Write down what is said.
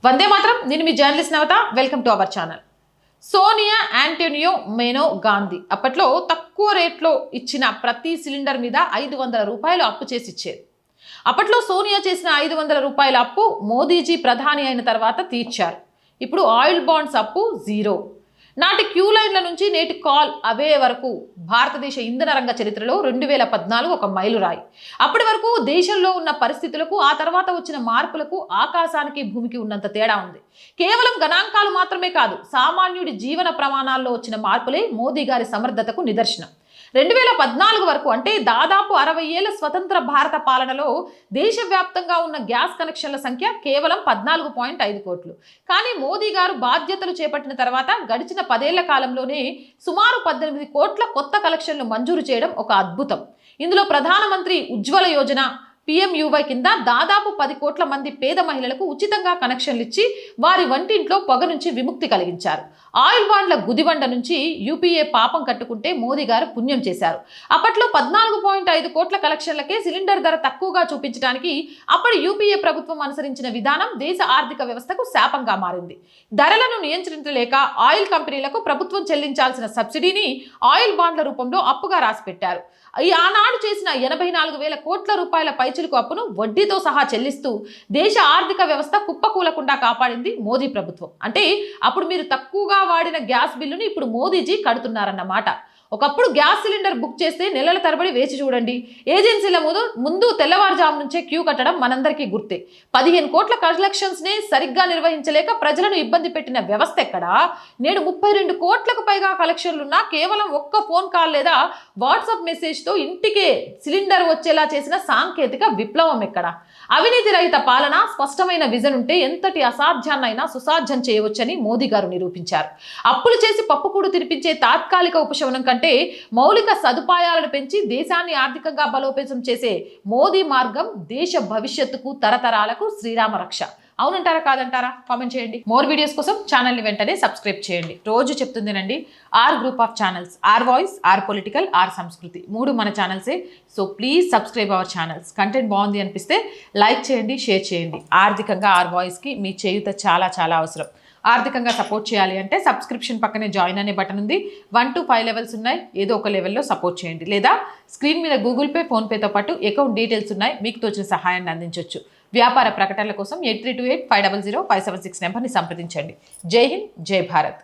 వందే మాత్రం. నేను మీ journalist Navata. Welcome to our channel. Sonia Antonio Maino Gandhi అప్పట్లో తక్కువ రేట్లో ఇచ్చిన ప్రతి సిలిండర్ మీద 500 రూపాయలు అప్పు చేసి ఇచ్చేది. అప్పట్లో సోనియా చేసిన 500 రూపాయల అప్పు మోదీజీ ప్రధాని అయిన తర్వాత తీర్చారు. ఇప్పుడు ఆయిల్ బాండ్స్ అప్పు జీరో. నాటి క్యూ లైన్ల నుంచి నేటి కాల్ అవే వరకు భారతదేశ ఇంధన రంగ చరిత్రలో 2014 ఒక మైలురాయి. అప్పటి వరకు దేశంలో ఉన్న పరిస్థితులకు ఆ తర్వాత వచ్చిన మార్పులకు ఆకాశానికి భూమికి ఉన్నంత తేడా ఉంది. కేవలం గణాంకాలు మాత్రమే కాదు, సామాన్యుడి జీవన ప్రమాణాల్లో వచ్చిన మార్పులే మోదీ గారి సమర్థతకు నిదర్శనం. 2014 వరకు అంటే దాదాపు 60 ఏళ్ల స్వతంత్ర భారత పాలనలో దేశవ్యాప్తంగా ఉన్న గ్యాస్ కనెక్షన్ల సంఖ్య కేవలం 14.5 కోట్లు. కానీ మోదీ గారు బాధ్యతలు చేపట్టిన తర్వాత గడిచిన 10 ఏళ్ల కాలంలోనే సుమారు 18 కోట్ల కొత్త కనెక్షన్లు మంజూరు చేయడం ఒక అద్భుతం. ఇందులో ప్రధానమంత్రి ఉజ్వల యోజన PMUY కింద దాదాపు 10 కోట్ల మంది పేద మహిళలకు ఉచితంగా కనెక్షన్లు ఇచ్చి వారి వంటింట్లో పొగ నుంచి విముక్తి కలిగించారు. ఆయిల్ బాండ్ల గుదిబండ నుంచి UPA పాపం కట్టుకుంటే మోదీ గారు పుణ్యం చేశారు. అప్పట్లో 14.5 కోట్ల కలెక్షన్లకే సిలిండర్ ధర తక్కువగా చూపించడానికి అప్పటి UPA ప్రభుత్వం అనుసరించిన విధానం దేశ ఆర్థిక వ్యవస్థకు శాపంగా మారింది. ధరలను నియంత్రించలేక ఆయిల్ కంపెనీలకు ప్రభుత్వం చెల్లించాల్సిన సబ్సిడీని ఆయిల్ బాండ్ల రూపంలో అప్పుగా రాసిపెట్టారు. ఆనాడు చేసిన 84,000 కోట్ల రూపాయల పైచిలుకు అప్పును వడ్డీతో సహా చెల్లిస్తూ దేశ ఆర్థిక వ్యవస్థ కుప్పకూలకుండా కాపాడింది మోదీ ప్రభుత్వం. అంటే అప్పుడు మీరు తక్కువగా వాడిన గ్యాస్ బిల్లుని ఇప్పుడు మోదీజీ కడుతున్నారన్నమాట. ఒకప్పుడు గ్యాస్ సిలిండర్ బుక్ చేస్తే నెలల తరబడి వేచి చూడండి. ఏజెన్సీల ముందు తెల్లవారుజాము నుంచే క్యూ కట్టడం మనందరికీ గుర్తే. 15 కోట్ల కలెక్షన్స్ ని సరిగ్గా నిర్వహించలేక ప్రజలను ఇబ్బంది పెట్టిన వ్యవస్థ ఎక్కడా? నేడు 32 కోట్లకు పైగా కలెక్షన్లున్నా కేవలం ఒక్క ఫోన్ కాల్ లేదా వాట్సాప్ మెసేజ్ తో ఇంటికే సిలిండర్ వచ్చేలా చేసిన సాంకేతిక విప్లవం ఎక్కడ? అవినీతి రహిత పాలన, స్పష్టమైన విజన్ ఉంటే ఎంతటి అసాధ్యాన్నైనా సుసాధ్యం చేయవచ్చని మోదీ గారు నిరూపించారు. అప్పులు చేసి పప్పుకూడు తినిపించే తాత్కాలిక ఉపశమనం కంటే మౌలిక సదుపాయాలను పెంచి దేశాన్ని ఆర్థికంగా బలోపేతం చేసే మోదీ మార్గం దేశ భవిష్యత్తుకు తరతరాలకు శ్రీరామ రక్ష. అవునంటారా కాదంటారా? కామెంట్ చేయండి. మోర్ వీడియోస్ కోసం ఛానల్ని వెంటనే సబ్స్క్రైబ్ చేయండి. రోజు చెప్తుందేనండి, R group of channels, R voice, R political, R Sanskriti, 3 మన ఛానల్సే. So please subscribe our channels. Content బాగుంది అనిపిస్తే లైక్ చేయండి, షేర్ చేయండి. ఆర్థికంగా ఆర్ వాయిస్కి మీ చేయూత చాలా చాలా అవసరం. ఆర్థికంగా సపోర్ట్ చేయాలి అంటే సబ్స్క్రిప్షన్ పక్కనే జాయిన్ అనే బటన్ ఉంది. 1 to 5 లెవెల్స్ ఉన్నాయి. ఏదో ఒక లెవెల్లో సపోర్ట్ చేయండి. లేదా స్క్రీన్ మీద గూగుల్ పే, ఫోన్పేతో పాటు అకౌంట్ డీటెయిల్స్ ఉన్నాయి. మీకు తోచిన సహాయాన్ని అందించవచ్చు. వ్యాపార ప్రకటనల కోసం 8328 500 576 నెంబర్ని సంప్రదించండి. జై హింద్, జై భారత్.